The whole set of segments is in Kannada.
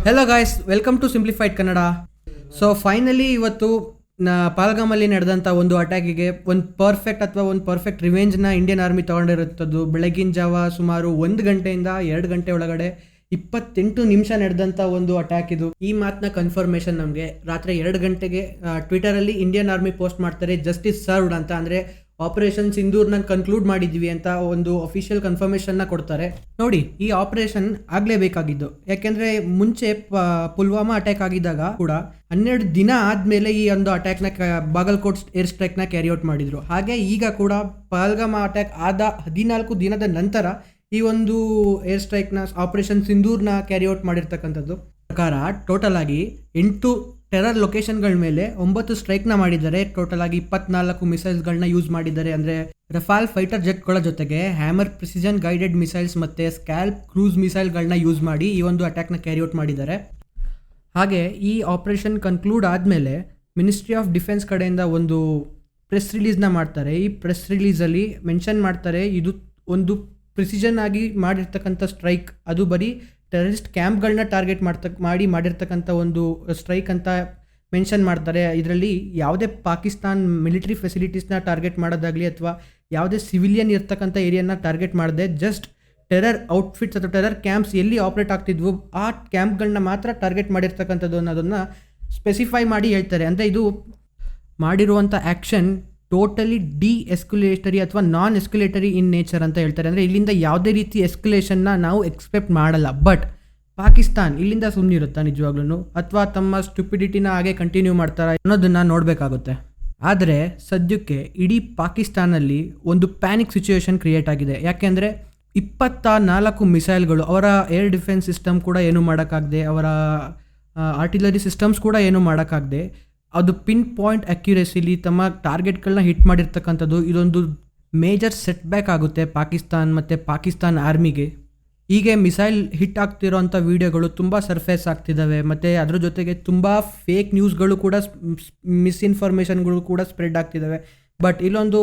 Hello guys, welcome to simplified Kannada. So finally ಇವತ್ತು ಪಾಲ್ಗಾಮಲ್ಲಿ ನಡೆದಂಥ ಒಂದು ಅಟ್ಯಾಕಿಗೆ ಒಂದು ಪರ್ಫೆಕ್ಟ್ ರಿವೆಂಜ್ನ ಇಂಡಿಯನ್ ಆರ್ಮಿ ತೊಗೊಂಡಿರುತ್ತದ್ದು. ಬೆಳಗಿನ ಜಾವ ಸುಮಾರು 1 ಗಂಟೆಯಿಂದ 2 ಗಂಟೆ ಒಳಗಡೆ 28 ನಿಮಿಷ ನಡೆದಂಥ ಒಂದು ಅಟ್ಯಾಕ್ ಇದು. ಈ ಮಾತನ್ನ ಕನ್ಫರ್ಮೇಷನ್ ನಮಗೆ ರಾತ್ರಿ 2 ಗಂಟೆಗೆ ಟ್ವಿಟರಲ್ಲಿ ಇಂಡಿಯನ್ ಆರ್ಮಿ ಪೋಸ್ಟ್ ಮಾಡ್ತಾರೆ, ಜಸ್ಟಿಸ್ ಸರ್ವ್ಡ್ ಅಂತ. ಅಂದರೆ ಆಪರೇಷನ್ ಸಿಂಧೂರ್ನ ಕನ್ಕ್ಲೂಡ್ ಮಾಡಿದ್ವಿ ಅಂತ ಒಂದು ಅಫಿಷಿಯಲ್ ಕನ್ಫರ್ಮೇಷನ್ನ ಕೊಡ್ತಾರೆ. ನೋಡಿ, ಈ ಆಪರೇಷನ್ ಆಗಲೇಬೇಕಾಗಿದ್ದು. ಯಾಕೆಂದರೆ ಮುಂಚೆ ಪುಲ್ವಾಮಾ ಅಟ್ಯಾಕ್ ಆಗಿದ್ದಾಗ ಕೂಡ 12 ದಿನ ಆದಮೇಲೆ ಈ ಒಂದು ಅಟ್ಯಾಕ್ನ ಬಾಗಲ್ಕೋಟ್ ಏರ್ ಸ್ಟ್ರೈಕ್ನ ಕ್ಯಾರಿ ಔಟ್ ಮಾಡಿದರು. ಹಾಗೆ ಈಗ ಕೂಡ ಪಹಲ್ಗಾಮ ಅಟ್ಯಾಕ್ ಆದ 14 ದಿನದ ನಂತರ ಈ ಒಂದು ಏರ್ ಸ್ಟ್ರೈಕ್ನ ಆಪರೇಷನ್ ಸಿಂಧೂರ್ನ ಕ್ಯಾರಿ ಔಟ್ ಮಾಡಿರ್ತಕ್ಕಂಥದ್ದು. ಪ್ರಕಾರ ಟೋಟಲ್ ಆಗಿ 8 ಟೆರರ್ ಲೊಕೇಶನ್ಗಳ ಮೇಲೆ 9 ಸ್ಟ್ರೈಕ್ನ ಮಾಡಿದ್ದಾರೆ. ಟೋಟಲ್ ಆಗಿ 24 ಮಿಸೈಲ್ಸ್ಗಳನ್ನ ಯೂಸ್ ಮಾಡಿದ್ದಾರೆ. ಅಂದರೆ ರಫಾಲ್ ಫೈಟರ್ ಜೆಟ್ಗಳ ಜೊತೆಗೆ ಹ್ಯಾಮರ್ ಪ್ರಿಸಿಷನ್ ಗೈಡೆಡ್ ಮಿಸೈಲ್ಸ್ ಮತ್ತು ಸ್ಕ್ಯಾಲ್ಪ್ ಕ್ರೂಸ್ ಮಿಸೈಲ್ಗಳನ್ನ ಯೂಸ್ ಮಾಡಿ ಈ ಒಂದು ಅಟ್ಯಾಕ್ನ ಕ್ಯಾರಿ ಔಟ್ ಮಾಡಿದ್ದಾರೆ. ಹಾಗೆ ಈ ಆಪರೇಷನ್ ಕನ್ಕ್ಲೂಡ್ ಆದಮೇಲೆ ಮಿನಿಸ್ಟ್ರಿ ಆಫ್ ಡಿಫೆನ್ಸ್ ಕಡೆಯಿಂದ ಒಂದು ಪ್ರೆಸ್ ರಿಲೀಸ್ನ ಮಾಡ್ತಾರೆ. ಈ ಪ್ರೆಸ್ ರಿಲೀಸಲ್ಲಿ ಮೆನ್ಷನ್ ಮಾಡ್ತಾರೆ, ಇದು ಒಂದು ಪ್ರಿಸಿಷನ್ ಆಗಿ ಮಾಡಿರ್ತಕ್ಕಂಥ ಸ್ಟ್ರೈಕ್, ಅದು ಬರೀ ಟೆರರಿಸ್ಟ್ ಕ್ಯಾಂಪ್ಗಳನ್ನ ಟಾರ್ಗೆಟ್ ಮಾಡಿರ್ತಕ್ಕಂಥ ಒಂದು ಸ್ಟ್ರೈಕ್ ಅಂತ ಮೆನ್ಷನ್ ಮಾಡ್ತಾರೆ. ಇದರಲ್ಲಿ ಯಾವುದೇ ಪಾಕಿಸ್ತಾನ್ ಮಿಲಿಟರಿ ಫೆಸಿಲಿಟೀಸ್ನ ಟಾರ್ಗೆಟ್ ಮಾಡೋದಾಗಲಿ ಅಥವಾ ಯಾವುದೇ ಸಿವಿಲಿಯನ್ ಇರ್ತಕ್ಕಂಥ ಏರಿಯಾನ ಟಾರ್ಗೆಟ್ ಮಾಡದೆ ಜಸ್ಟ್ ಟೆರರ್ ಔಟ್ಫಿಟ್ಸ್ ಅಥವಾ ಟೆರರ್ ಕ್ಯಾಂಪ್ಸ್ ಎಲ್ಲಿ ಆಪ್ರೇಟ್ ಆಗ್ತಿದ್ವು ಆ ಕ್ಯಾಂಪ್ಗಳನ್ನ ಮಾತ್ರ ಟಾರ್ಗೆಟ್ ಮಾಡಿರ್ತಕ್ಕಂಥದ್ದು ಅನ್ನೋದನ್ನು ಸ್ಪೆಸಿಫೈ ಮಾಡಿ ಹೇಳ್ತಾರೆ. ಅಂದರೆ ಇದು ಮಾಡಿರುವಂಥ ಆ್ಯಕ್ಷನ್ ಟೋಟಲಿ ಡಿ-ಎಸ್ಕುಲೇಟರಿ ಅಥವಾ ನಾನ್ ಎಸ್ಕುಲೇಟರಿ ಇನ್ ನೇಚರ್ ಅಂತ ಹೇಳ್ತಾರೆ. ಅಂದರೆ ಇಲ್ಲಿಂದ ಯಾವುದೇ ರೀತಿ ಎಸ್ಕುಲೇಷನ್ನ ನಾವು ಎಕ್ಸ್ಪೆಕ್ಟ್ ಮಾಡಲ್ಲ. ಬಟ್ ಪಾಕಿಸ್ತಾನ್ ಇಲ್ಲಿಂದ ಸುಮ್ಮನಿರುತ್ತಾ ನಿಜವಾಗ್ಲೂ, ಅಥವಾ ತಮ್ಮ ಸ್ಟುಪಿಡಿಟಿನ ಹಾಗೆ ಕಂಟಿನ್ಯೂ ಮಾಡ್ತಾರಾ ಅನ್ನೋದನ್ನು ನೋಡಬೇಕಾಗುತ್ತೆ. ಆದರೆ ಸದ್ಯಕ್ಕೆ ಇಡೀ ಪಾಕಿಸ್ತಾನಲ್ಲಿ ಒಂದು ಪ್ಯಾನಿಕ್ ಸಿಚುವೇಶನ್ ಕ್ರಿಯೇಟ್ ಆಗಿದೆ. ಯಾಕೆಂದರೆ 24 ಮಿಸೈಲ್ಗಳು, ಅವರ ಏರ್ ಡಿಫೆನ್ಸ್ ಸಿಸ್ಟಮ್ ಕೂಡ ಏನೂ ಮಾಡೋಕ್ಕಾಗದೆ, ಅವರ ಆರ್ಟಿಲರಿ ಸಿಸ್ಟಮ್ಸ್ ಕೂಡ ಏನೂ ಮಾಡೋಕ್ಕಾಗದೆ, ಅದು ಪಿನ್ ಪಾಯಿಂಟ್ ಅಕ್ಯುರೇಸಿಲಿ ತಮ್ಮ ಟಾರ್ಗೆಟ್ಗಳನ್ನ ಹಿಟ್ ಮಾಡಿರ್ತಕ್ಕಂಥದ್ದು. ಇದೊಂದು ಮೇಜರ್ ಸೆಟ್ ಬ್ಯಾಕ್ ಆಗುತ್ತೆ ಪಾಕಿಸ್ತಾನ್ ಮತ್ತು ಪಾಕಿಸ್ತಾನ್ ಆರ್ಮಿಗೆ. ಹೀಗೆ ಮಿಸೈಲ್ ಹಿಟ್ ಆಗ್ತಿರೋಂಥ ವೀಡಿಯೋಗಳು ತುಂಬ ಸರ್ಫೇಸ್ ಆಗ್ತಿದ್ದಾವೆ. ಮತ್ತು ಅದ್ರ ಜೊತೆಗೆ ತುಂಬ ಫೇಕ್ ನ್ಯೂಸ್ಗಳು ಕೂಡ, ಮಿಸ್ಇನ್ಫಾರ್ಮೇಷನ್ಗಳು ಕೂಡ ಸ್ಪ್ರೆಡ್ ಆಗ್ತಿದ್ದಾವೆ. ಬಟ್ ಇಲ್ಲೊಂದು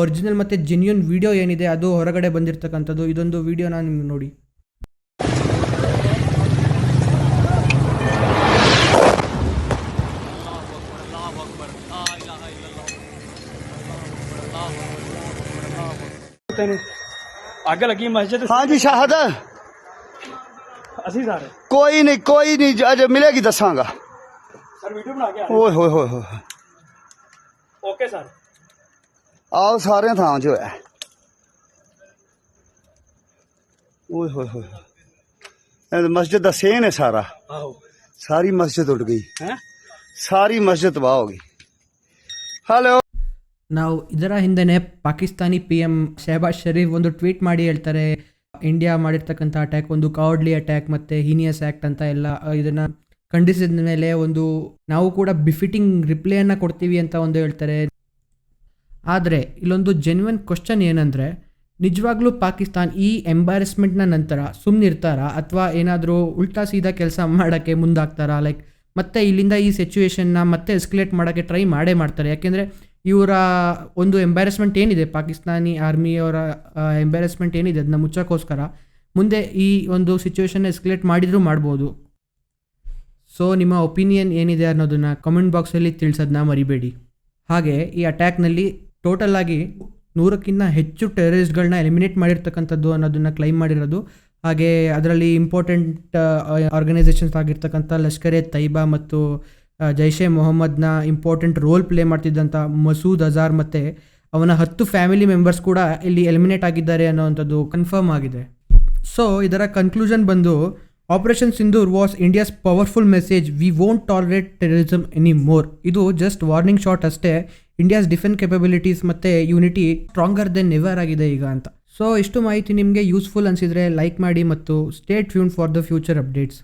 ಒರಿಜಿನಲ್ ಮತ್ತು ಜೆನ್ಯೂನ್ ವಿಡಿಯೋ ಏನಿದೆ ಅದು ಹೊರಗಡೆ ಬಂದಿರತಕ್ಕಂಥದ್ದು. ಇದೊಂದು ವಿಡಿಯೋನ ನಿಮ್ಗೆ ನೋಡಿ. आगे लगी मस्जिद। हाँ जी शाहद असी सारे कोई नहीं अजय मिलेगी दसांगा सर। वीडियो बना के ओए होए होए होए ओके सर। आओ सारे थां जो है ओए होए होए मस्जिद दा सेन है सारा। आओ सारी मस्जिद उड़ गई हैं, सारी मस्जिद तबाह हो गई। हेलो, ನಾವು ಇದರ ಹಿಂದೆನೇ ಪಾಕಿಸ್ತಾನಿ PM ಶಹಬಾಜ್ ಶರೀಫ್ ಒಂದು ಟ್ವೀಟ್ ಮಾಡಿ ಹೇಳ್ತಾರೆ, ಇಂಡಿಯಾ ಮಾಡಿರ್ತಕ್ಕಂಥ ಅಟ್ಯಾಕ್ ಒಂದು ಕೌರ್ಡ್ಲಿ ಅಟ್ಯಾಕ್ ಮತ್ತು ಹೀನಿಯಸ್ ಆ್ಯಕ್ಟ್ ಅಂತ ಎಲ್ಲ ಇದನ್ನು ಖಂಡಿಸಿದ ಮೇಲೆ ಒಂದು ನಾವು ಕೂಡ ಬಿಫಿಟಿಂಗ್ ರಿಪ್ಲೈಯನ್ನು ಕೊಡ್ತೀವಿ ಅಂತ ಒಂದು ಹೇಳ್ತಾರೆ. ಆದರೆ ಇಲ್ಲೊಂದು ಜೆನ್ಯುನ್ ಕ್ವಶನ್ ಏನಂದರೆ, ನಿಜವಾಗ್ಲೂ ಪಾಕಿಸ್ತಾನ್ ಈ ಎಂಬಾರಸ್ಮೆಂಟ್ನ ನಂತರ ಸುಮ್ಮನಿರ್ತಾರಾ ಅಥವಾ ಏನಾದರೂ ಉಲ್ಟಾ ಸೀದಾ ಕೆಲಸ ಮಾಡೋಕ್ಕೆ ಮುಂದಾಗ್ತಾರಾ? ಲೈಕ್ ಮತ್ತೆ ಇಲ್ಲಿಂದ ಈ ಸಿಚುವೇಶನ್ನ ಮತ್ತೆ ಎಸ್ಕಲೇಟ್ ಮಾಡೋಕ್ಕೆ ಟ್ರೈ ಮಾಡ್ತಾರೆ. ಯಾಕೆಂದರೆ ಇವರ ಒಂದು ಎಂಬ್ಯಾರಸ್ಮೆಂಟ್ ಏನಿದೆ, ಪಾಕಿಸ್ತಾನಿ ಆರ್ಮಿಯವರ ಎಂಬ್ಯಾರಸ್ಮೆಂಟ್ ಏನಿದೆ ಅದನ್ನ ಮುಚ್ಚೋಕ್ಕೋಸ್ಕರ ಮುಂದೆ ಈ ಒಂದು ಸಿಚುವೇಶನ್ನ ಎಸ್ಕಲೇಟ್ ಮಾಡಿದರೂ ಮಾಡ್ಬೋದು. ಸೊ ನಿಮ್ಮ ಒಪಿನಿಯನ್ ಏನಿದೆ ಅನ್ನೋದನ್ನು ಕಮೆಂಟ್ ಬಾಕ್ಸಲ್ಲಿ ತಿಳಿಸೋದನ್ನ ಮರಿಬೇಡಿ. ಹಾಗೆ ಈ ಅಟ್ಯಾಕ್ನಲ್ಲಿ ಟೋಟಲ್ ಆಗಿ 100ಕ್ಕಿಂತ ಹೆಚ್ಚು ಟೆರರಿಸ್ಟ್ಗಳನ್ನ ಎಲಿಮಿನೇಟ್ ಮಾಡಿರ್ತಕ್ಕಂಥದ್ದು ಅನ್ನೋದನ್ನು ಕ್ಲೈಮ್ ಮಾಡಿರೋದು. ಹಾಗೆ ಅದರಲ್ಲಿ ಇಂಪಾರ್ಟೆಂಟ್ ಆರ್ಗನೈಸೇಷನ್ಸ್ ಆಗಿರ್ತಕ್ಕಂಥ ಲಷ್ಕರ್-ಎ-ತಯ್ಯಬಾ ಮತ್ತು ಜೈಷೆ ಮೊಹಮ್ಮದ್ನ ಇಂಪಾರ್ಟೆಂಟ್ ರೋಲ್ ಪ್ಲೇ ಮಾಡ್ತಿದ್ದಂಥ ಮಸೂದ್ ಅಜಾರ್ ಮತ್ತು ಅವನ 10 ಫ್ಯಾಮಿಲಿ ಮೆಂಬರ್ಸ್ ಕೂಡ ಇಲ್ಲಿ ಎಲಿಮಿನೇಟ್ ಆಗಿದ್ದಾರೆ ಅನ್ನೋವಂಥದ್ದು ಕನ್ಫರ್ಮ್ ಆಗಿದೆ. ಸೊ ಇದರ ಕನ್ಕ್ಲೂಷನ್ ಬಂದು, operation Sindoor was India's powerful message, we won't tolerate terrorism any more. ಇದು ಜಸ್ಟ್ ವಾರ್ನಿಂಗ್ ಶಾಟ್ ಅಷ್ಟೇ. ಇಂಡಿಯಾಸ್ ಡಿಫೆನ್ಸ್ ಕೆಪಬಿಲಿಟೀಸ್ ಮತ್ತು ಯೂನಿಟಿ ಸ್ಟ್ರಾಂಗರ್ ದೆನ್ ಎವರ್ ಆಗಿದೆ ಈಗ ಅಂತ. ಸೊ ಇಷ್ಟು ಮಾಹಿತಿ ನಿಮಗೆ ಯೂಸ್ಫುಲ್ ಅನಿಸಿದರೆ ಲೈಕ್ ಮಾಡಿ ಮತ್ತು stay tuned for the future updates.